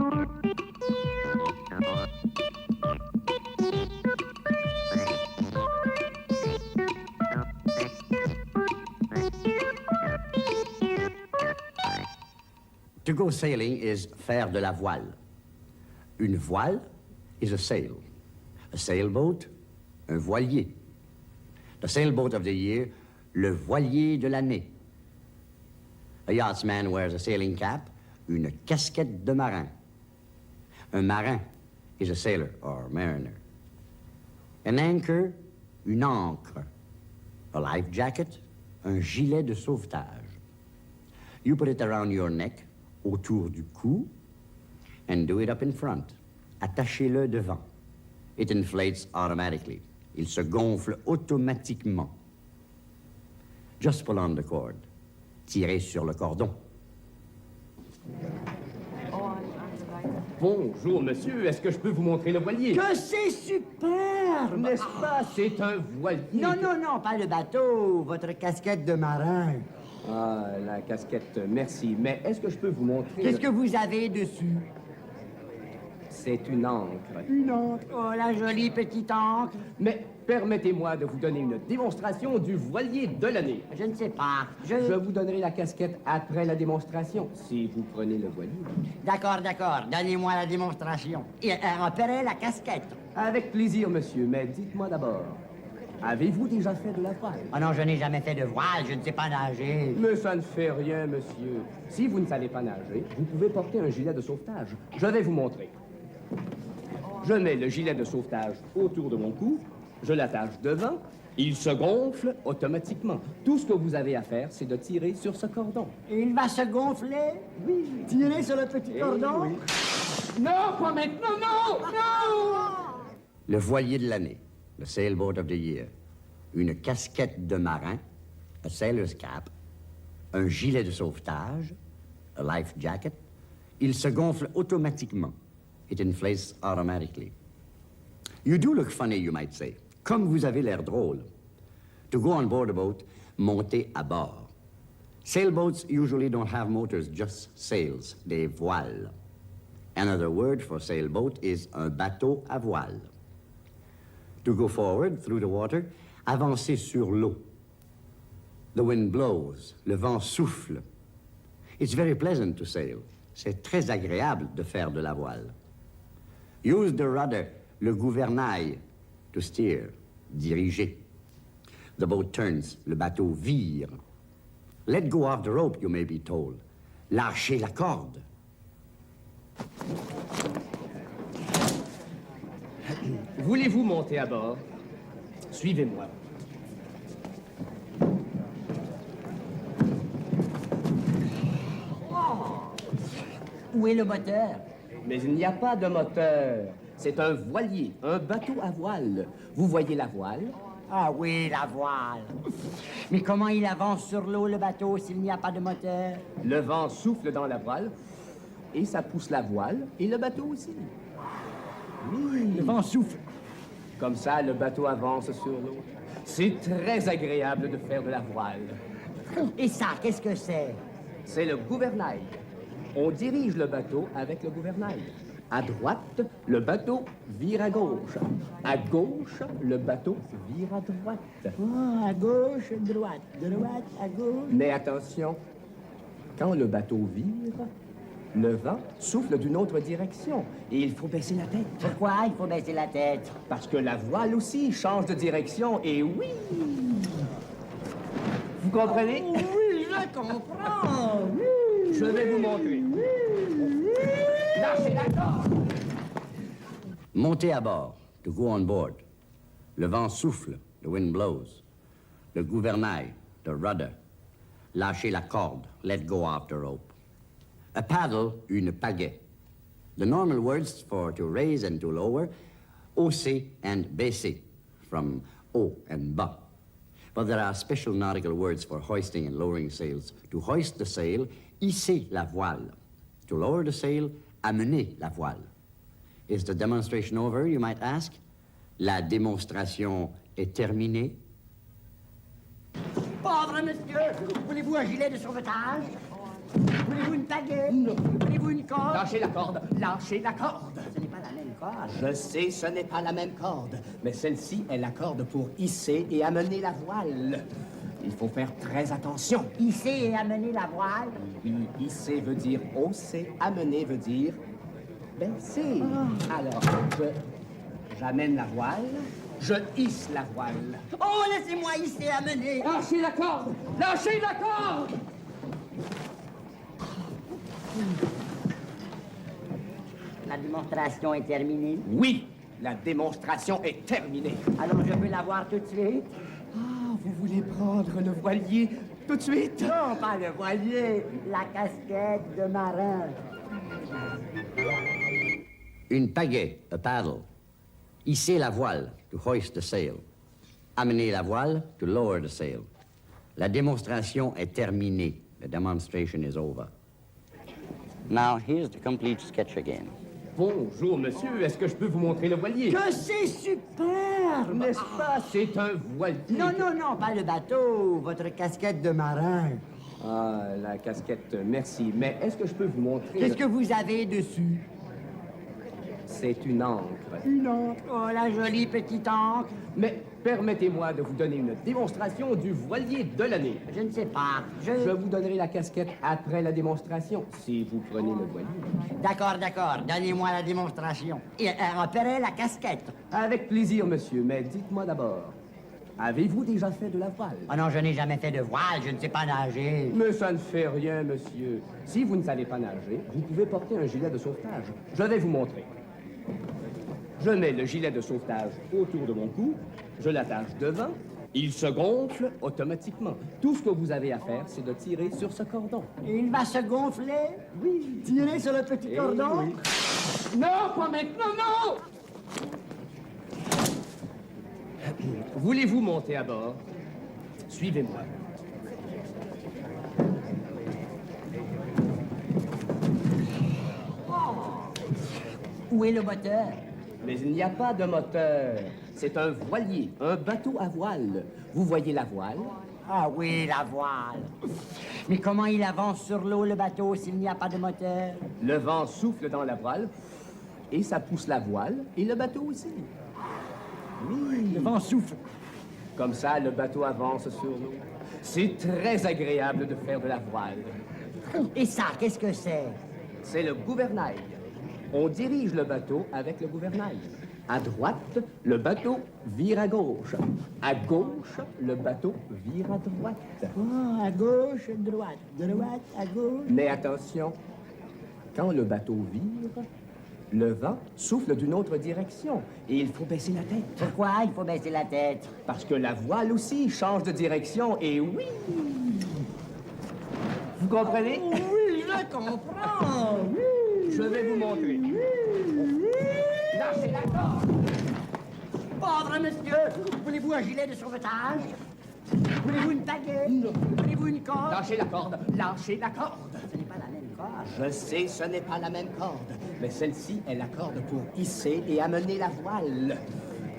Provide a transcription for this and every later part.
To go sailing is faire de la voile. Une voile is a sail. A sailboat, un voilier. The sailboat of the year, le voilier de l'année. A yachtsman wears a sailing cap, une casquette de marin. Un marin is a sailor or mariner. An anchor, une ancre. A life jacket, un gilet de sauvetage. You put it around your neck, autour du cou, and do it up in front. Attachez-le devant. It inflates automatically. Il se gonfle automatiquement. Just pull on the cord. Tirez sur le cordon. Bonjour, monsieur. Est-ce que je peux vous montrer le voilier? Que c'est superbe! N'est-ce pas? C'est un voilier. Non, non, non, pas le bateau. Votre casquette de marin. Ah, la casquette, merci. Mais est-ce que je peux vous montrer... Qu'est-ce que vous avez dessus? C'est une ancre. Une ancre. Oh, la jolie petite ancre. Mais permettez-moi de vous donner une démonstration du voilier de l'année. Je ne sais pas. Je vous donnerai la casquette après la démonstration, si vous prenez le voilier. D'accord, d'accord. Donnez-moi la démonstration. Et repérez la casquette. Avec plaisir, monsieur, mais dites-moi d'abord, avez-vous déjà fait de la voile? Oh non, je n'ai jamais fait de voile. Je ne sais pas nager. Mais ça ne fait rien, monsieur. Si vous ne savez pas nager, vous pouvez porter un gilet de sauvetage. Je vais vous montrer. Je mets le gilet de sauvetage autour de mon cou, je l'attache devant, il se gonfle automatiquement. Tout ce que vous avez à faire, c'est de tirer sur ce cordon. Et il va se gonfler? Oui. Tirer sur le petit cordon? Oui. Non, pas maintenant, non! Non! Le voilier de l'année, le sailboat of the year. Une casquette de marin, a sailor's cap, un gilet de sauvetage, a life jacket. Il se gonfle automatiquement. It inflates automatically. You do look funny, you might say. Comme vous avez l'air drôle. To go on board a boat, montez à bord. Sailboats usually don't have motors, just sails, des voiles. Another word for sailboat is un bateau à voile. To go forward through the water, avancer sur l'eau. The wind blows, le vent souffle. It's very pleasant to sail. C'est très agréable de faire de la voile. Use the rudder, le gouvernail, to steer, diriger. The boat turns, le bateau vire. Let go of the rope, you may be told. Lâchez la corde. Voulez-vous monter à bord? Suivez-moi. Où est le moteur? Mais il n'y a pas de moteur. C'est un voilier, un bateau à voile. Vous voyez la voile? Ah oui, la voile. Mais comment il avance sur l'eau, le bateau, s'il n'y a pas de moteur? Le vent souffle dans la voile et ça pousse la voile et le bateau aussi. Oui. Le vent souffle. Comme ça, le bateau avance sur l'eau. C'est très agréable de faire de la voile. Et ça, qu'est-ce que c'est? C'est le gouvernail. On dirige le bateau avec le gouvernail. À droite, le bateau vire à gauche. À gauche, le bateau vire à droite. Oh, à gauche, droite, droite, à gauche. Mais attention, quand le bateau vire, le vent souffle d'une autre direction et il faut baisser la tête. Pourquoi il faut baisser la tête? Parce que la voile aussi change de direction et oui! Vous comprenez? Oh, oui, je comprends. Je vais vous montrer. Lâchez la corde! Montez à bord, to go on board. Le vent souffle, the wind blows. Le gouvernail, the rudder. Lâchez la corde, let go of the rope. A paddle, une pagaie. The normal words for to raise and to lower, hausser and baisser, from haut and bas. But there are special nautical words for hoisting and lowering sails. To hoist the sail, hisser la voile. To lower the sail, amener la voile. Is the demonstration over, you might ask? La démonstration est terminée? Pauvre monsieur, voulez-vous un gilet de sauvetage? Voulez-vous une baguette? Non. Voulez-vous une corde? Lâchez la corde, lâchez la corde. Ce n'est pas la même corde. Je sais, ce n'est pas la même corde, mais celle-ci est la corde pour hisser et amener la voile. Il faut faire très attention. Hisser et amener la voile. Oui, hisser veut dire hausser, amener veut dire baisser. Alors, j'amène la voile, je hisse la voile. Oh, laissez-moi hisser et amener. Lâchez la corde, lâchez la corde. La démonstration est terminée. Oui, la démonstration est terminée. Alors je peux la voir tout de suite? Ah, vous voulez prendre le voilier tout de suite? Non, pas le voilier, la casquette de marin. Une pagaie, a paddle. Hisser la voile, to hoist the sail. Amener la voile, to lower the sail. La démonstration est terminée. The demonstration is over. Now, here's the complete sketch again. Bonjour, monsieur. Est-ce que je peux vous montrer le voilier? Que c'est superbe! N'est-ce pas? C'est un voilier. Non, non, non, pas le bateau, votre casquette de marin. Ah, la casquette, merci. Mais est-ce que je peux vous montrer... Qu'est-ce que vous avez dessus? C'est une encre. Une encre. Oh, la jolie petite encre. Mais permettez-moi de vous donner une démonstration du voilier de l'année. Je ne sais pas. Je vous donnerai la casquette après la démonstration, si vous prenez le voilier. D'accord, d'accord. Donnez-moi la démonstration. Et repérez la casquette. Avec plaisir, monsieur, mais dites-moi d'abord, avez-vous déjà fait de la voile? Oh non, je n'ai jamais fait de voile. Je ne sais pas nager. Mais ça ne fait rien, monsieur. Si vous ne savez pas nager, vous pouvez porter un gilet de sauvetage. Je vais vous montrer. Je mets le gilet de sauvetage autour de mon cou, je l'attache devant, il se gonfle automatiquement. Tout ce que vous avez à faire, c'est de tirer sur ce cordon. Il va se gonfler? Oui. Tirer sur le petit Eh cordon? oui. Non, pas maintenant, non! Voulez-vous monter à bord? Suivez-moi. Où est le moteur? Mais il n'y a pas de moteur. C'est un voilier, un bateau à voile. Vous voyez la voile? Ah oui, la voile. Mais comment il avance sur l'eau, le bateau, s'il n'y a pas de moteur? Le vent souffle dans la voile et ça pousse la voile et le bateau aussi. Le vent souffle. Comme ça, le bateau avance sur l'eau. C'est très agréable de faire de la voile. Et ça, qu'est-ce que c'est? C'est le gouvernail. On dirige le bateau avec le gouvernail. À droite, le bateau vire à gauche. À gauche, le bateau vire à droite. Oh, à gauche, droite, droite, à gauche. Mais attention, quand le bateau vire, le vent souffle d'une autre direction et il faut baisser la tête. Pourquoi il faut baisser la tête? Parce que la voile aussi change de direction et oui! Vous comprenez? Oui, je comprends. Je vais vous montrer. Lâchez la corde! Pauvre monsieur, voulez-vous un gilet de sauvetage? Voulez-vous une baguette? Non. Voulez-vous une corde? Lâchez la corde! Lâchez la corde! Ce n'est pas la même corde. Je sais, ce n'est pas la même corde, mais celle-ci est la corde pour hisser et amener la voile.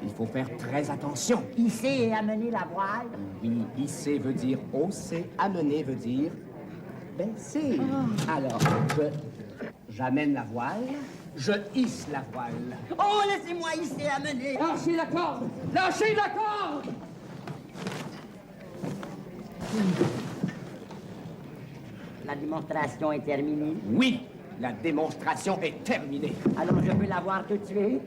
Il faut faire très attention. Hisser et amener la voile. Oui, hisser veut dire hausser, amener veut dire baisser. Alors, j'amène la voile, je hisse la voile. Oh, laissez-moi hisser et amener. Lâchez la corde! Lâchez la corde! La démonstration est terminée. Oui, la démonstration est terminée. Alors je peux la voir tout de suite?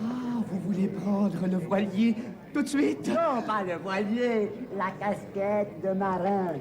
Ah, vous voulez prendre le voilier tout de suite? Non, pas le voilier, la casquette de marin.